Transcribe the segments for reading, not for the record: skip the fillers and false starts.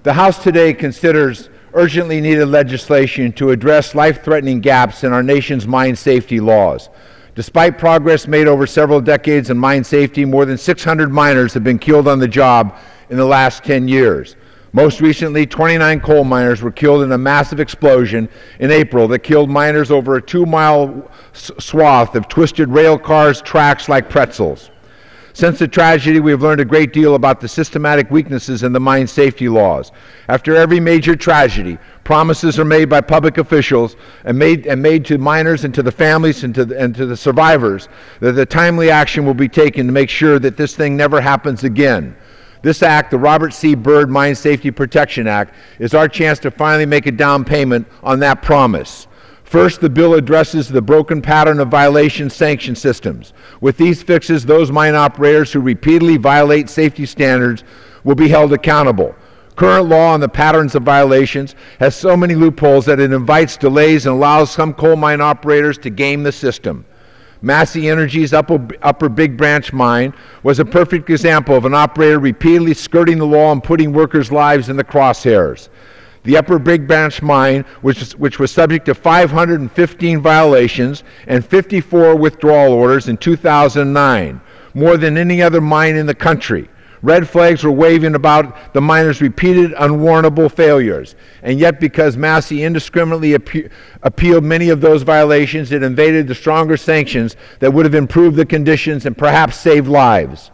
The House today considers urgently needed legislation to address life-threatening gaps in our nation's mine safety laws. Despite progress made over several decades in mine safety, more than 600 miners have been killed on the job in the last 10 years. Most recently, 29 coal miners were killed in a massive explosion in April that killed miners over a 2-mile swath of twisted rail cars, tracks like pretzels. Since the tragedy, we have learned a great deal about the systematic weaknesses in the mine safety laws. After every major tragedy, promises are made by public officials and made to miners and to the families and to the survivors that the timely action will be taken to make sure that this thing never happens again. This act, the Robert C. Byrd Mine Safety Protection Act, is our chance to finally make a down payment on that promise. First, the bill addresses the broken pattern of violation sanction systems. With these fixes, those mine operators who repeatedly violate safety standards will be held accountable. Current law on the patterns of violations has so many loopholes that it invites delays and allows some coal mine operators to game the system. Massey Energy's Upper Big Branch mine was a perfect example of an operator repeatedly skirting the law and putting workers' lives in the crosshairs. The Upper Big Branch mine, which was subject to 515 violations and 54 withdrawal orders in 2009, more than any other mine in the country. Red flags were waving about the miners' repeated unwarrantable failures. And yet, because Massey indiscriminately appealed many of those violations, it evaded the stronger sanctions that would have improved the conditions and perhaps saved lives.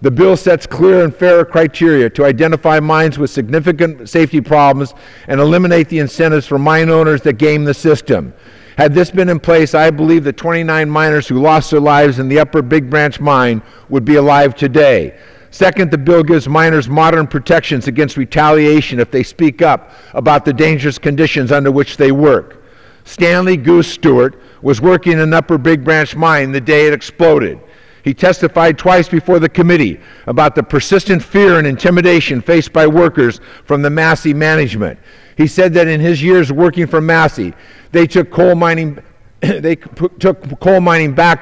The bill sets clear and fair criteria to identify mines with significant safety problems and eliminate the incentives for mine owners that game the system. Had this been in place, I believe the 29 miners who lost their lives in the Upper Big Branch mine would be alive today. Second, the bill gives miners modern protections against retaliation if they speak up about the dangerous conditions under which they work. Stanley Goose Stewart was working in an Upper Big Branch mine the day it exploded. He testified twice before the committee about the persistent fear and intimidation faced by workers from the Massey management. He said that in his years working for Massey, they took coal mining back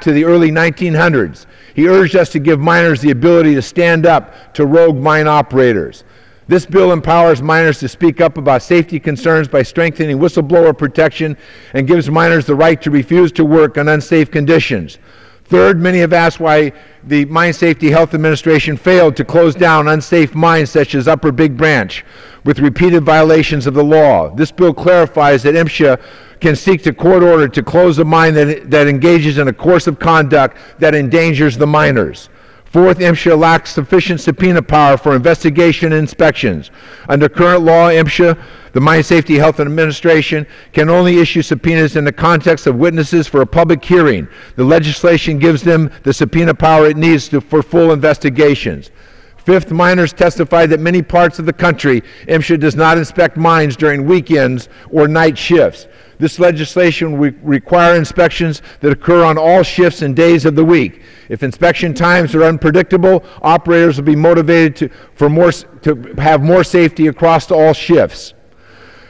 to the early 1900s. He urged us to give miners the ability to stand up to rogue mine operators. This bill empowers miners to speak up about safety concerns by strengthening whistleblower protection and gives miners the right to refuse to work on unsafe conditions. Third, many have asked why the Mine Safety Health Administration failed to close down unsafe mines such as Upper Big Branch with repeated violations of the law. This bill clarifies that MSHA can seek to court order to close a mine that engages in a course of conduct that endangers the miners. Fourth, MSHA lacks sufficient subpoena power for investigation and inspections. Under current law, MSHA, the Mine Safety Health Administration, can only issue subpoenas in the context of witnesses for a public hearing. The legislation gives them the subpoena power it needs for full investigations. Fifth, miners testified that many parts of the country, MSHA does not inspect mines during weekends or night shifts. This legislation will require inspections that occur on all shifts and days of the week. If inspection times are unpredictable, operators will be motivated to have more safety across all shifts.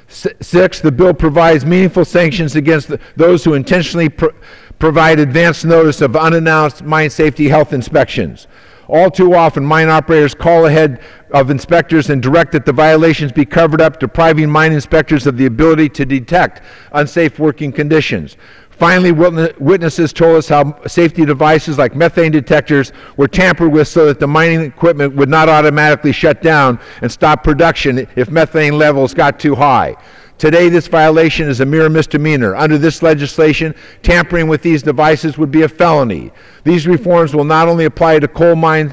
Sixth, the bill provides meaningful sanctions against those who intentionally provide advance notice of unannounced mine safety health inspections. All too often, mine operators call ahead of inspectors and direct that the violations be covered up, depriving mine inspectors of the ability to detect unsafe working conditions. Finally, witnesses told us how safety devices like methane detectors were tampered with so that the mining equipment would not automatically shut down and stop production if methane levels got too high. Today, this violation is a mere misdemeanor. Under this legislation, tampering with these devices would be a felony. These reforms will not only apply to coal mines,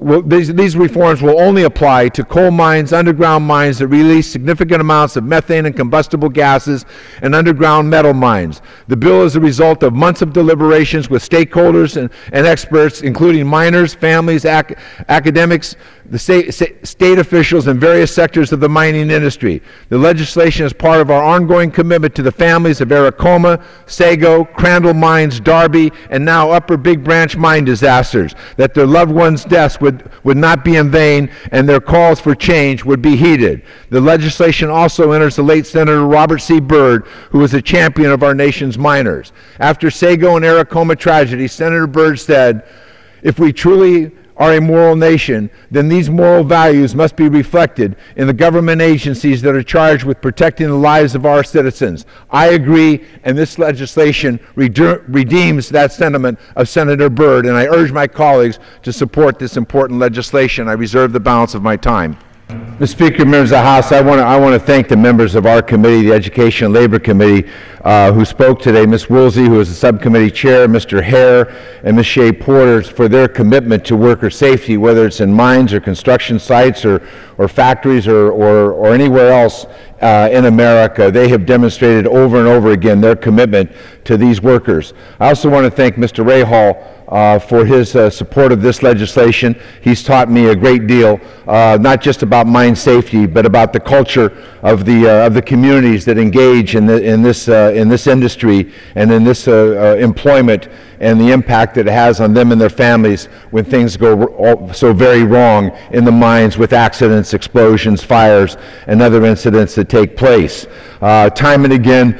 these reforms will only apply to coal mines, underground mines that release significant amounts of methane and combustible gases, and underground metal mines. The bill is a result of months of deliberations with stakeholders and experts, including miners, families, academics, the state officials, and various sectors of the mining industry. The legislation is part of our ongoing commitment to the families of Aracoma, Sago, Crandall Mines, Darby, and now Upper Big Branch mine disasters, that their loved ones' deaths would not be in vain and their calls for change would be heeded. The legislation also enters the late Senator Robert C. Byrd, who was a champion of our nation's miners. After Sago and Aracoma tragedy, Senator Byrd said, "If we truly are a moral nation, then these moral values must be reflected in the government agencies that are charged with protecting the lives of our citizens. I agree, and this legislation redeems that sentiment of Senator Byrd, and I urge my colleagues to support this important legislation. I reserve the balance of my time. Mr. Speaker, members of the House, I want to thank the members of our committee, the Education and Labor Committee, who spoke today, Ms. Woolsey, who is the subcommittee chair, Mr. Hare, and Ms. Shea Porter, for their commitment to worker safety, whether it's in mines or construction sites or factories or anywhere else in America. They have demonstrated over and over again their commitment to these workers. I also want to thank Mr. Rahal for his support of this legislation. He's taught me a great deal, not just about mine safety, but about the culture of the communities that engage in this industry and in this employment, and the impact that it has on them and their families when things go so very wrong in the mines with accidents, explosions, fires, and other incidents that take place. Time and again,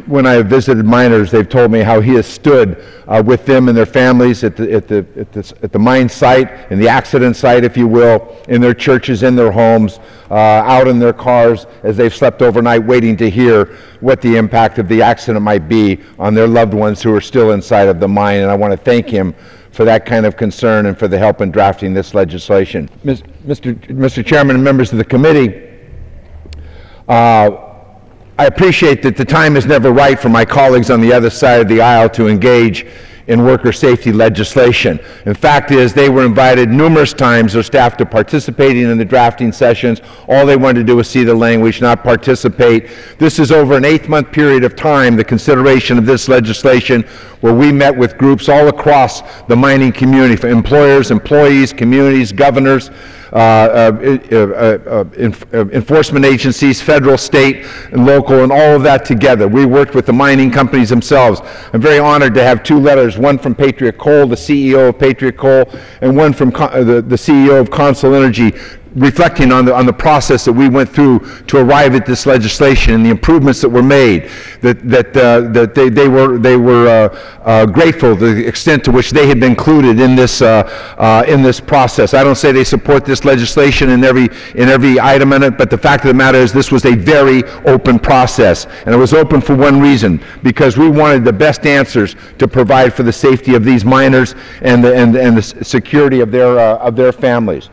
when I have visited miners, they've told me how he has stood with them and their families at the mine site, in the accident site, if you will, in their churches, in their homes, out in their cars as they've slept overnight waiting to hear what the impact of the accident might be on their loved ones who are still inside of the mine. And I want to thank him for that kind of concern and for the help in drafting this legislation. Mr. Chairman and members of the committee, I appreciate that the time is never right for my colleagues on the other side of the aisle to engage in worker safety legislation. In fact is, they were invited numerous times, their staff, to participating in the drafting sessions. All they wanted to do was see the language, not participate. This is over an 8-month period of time, the consideration of this legislation, where we met with groups all across the mining community, for employers, employees, communities, governors, enforcement agencies, federal, state, and local, and all of that together. We worked with the mining companies themselves. I'm very honored to have 2 letters, one from Patriot Coal, the CEO of Patriot Coal, and one from the CEO of Consul Energy, reflecting on the process that we went through to arrive at this legislation and the improvements that were made, that they were grateful to the extent to which they had been included in this process. I don't say they support this legislation in every item in it, but the fact of the matter is this was a very open process, and it was open for one reason: because we wanted the best answers to provide for the safety of these miners and the security of their families.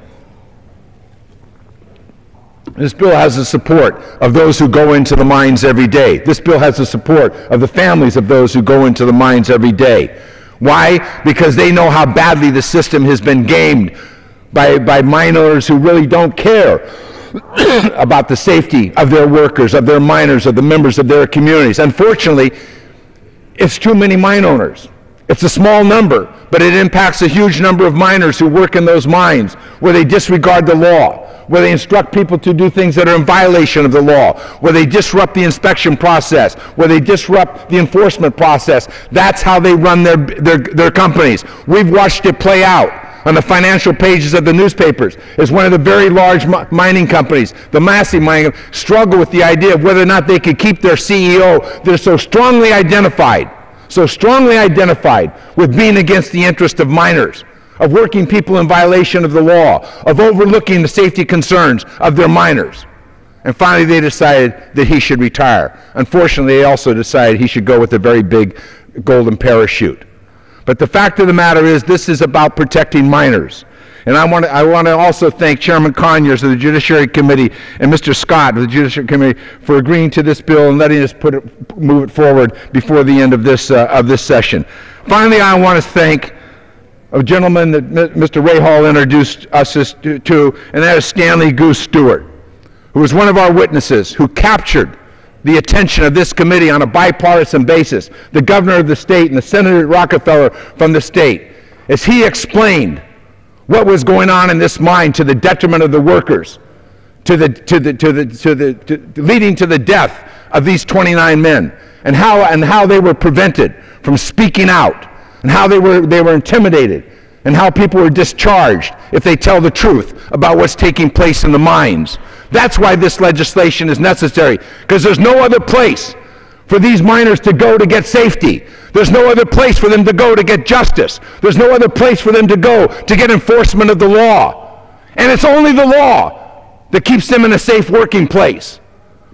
This bill has the support of those who go into the mines every day. This bill has the support of the families of those who go into the mines every day. Why? Because they know how badly the system has been gamed by mine owners who really don't care about the safety of their workers, of their miners, of the members of their communities. Unfortunately, it's too many mine owners. It's a small number, but it impacts a huge number of miners who work in those mines where they disregard the law, where they instruct people to do things that are in violation of the law, where they disrupt the inspection process, where they disrupt the enforcement process. That's how they run their companies. We've watched it play out on the financial pages of the newspapers as one of the very large mining companies, the massive mining, struggle with the idea of whether or not they could keep their CEO. They're so strongly identified with being against the interest of miners, of working people in violation of the law, of overlooking the safety concerns of their miners. And finally, they decided that he should retire. Unfortunately, they also decided he should go with a very big golden parachute. But the fact of the matter is, this is about protecting miners. And I want to also thank Chairman Conyers of the Judiciary Committee and Mr. Scott of the Judiciary Committee for agreeing to this bill and letting us move it forward before the end of this session. Finally, I want to thank a gentleman that Mr. Rahal introduced us to, and that is Stanley Goose Stewart, who was one of our witnesses who captured the attention of this committee on a bipartisan basis, the governor of the state and the Senator Rockefeller from the state, as he explained what was going on in this mine to the detriment of the workers, leading to the death of these 29 men, and how they were prevented from speaking out, and how they were intimidated, and how people were discharged if they tell the truth about what's taking place in the mines. That's why this legislation is necessary, because there's no other place for these minors to go to get safety. There's no other place for them to go to get justice. There's no other place for them to go to get enforcement of the law. And it's only the law that keeps them in a safe working place.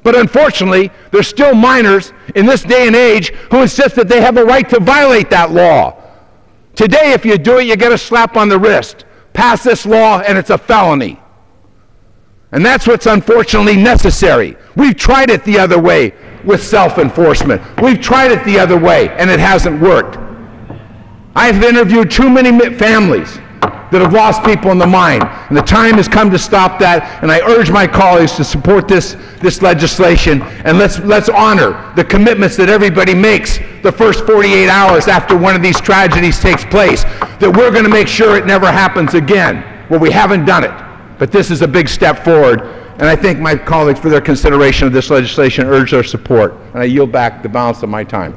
But unfortunately, there's still minors in this day and age who insist that they have a right to violate that law. Today, if you do it, you get a slap on the wrist. Pass this law and it's a felony. And that's what's unfortunately necessary. We've tried it the other way with self-enforcement. We've tried it the other way and it hasn't worked. I've interviewed too many families that have lost people in the mine, and the time has come to stop that, and I urge my colleagues to support this legislation, and let's honor the commitments that everybody makes the first 48 hours after one of these tragedies takes place, that we're going to make sure it never happens again. Well, we haven't done it, but this is a big step forward, and I thank my colleagues for their consideration of this legislation and urge their support, and I yield back the balance of my time.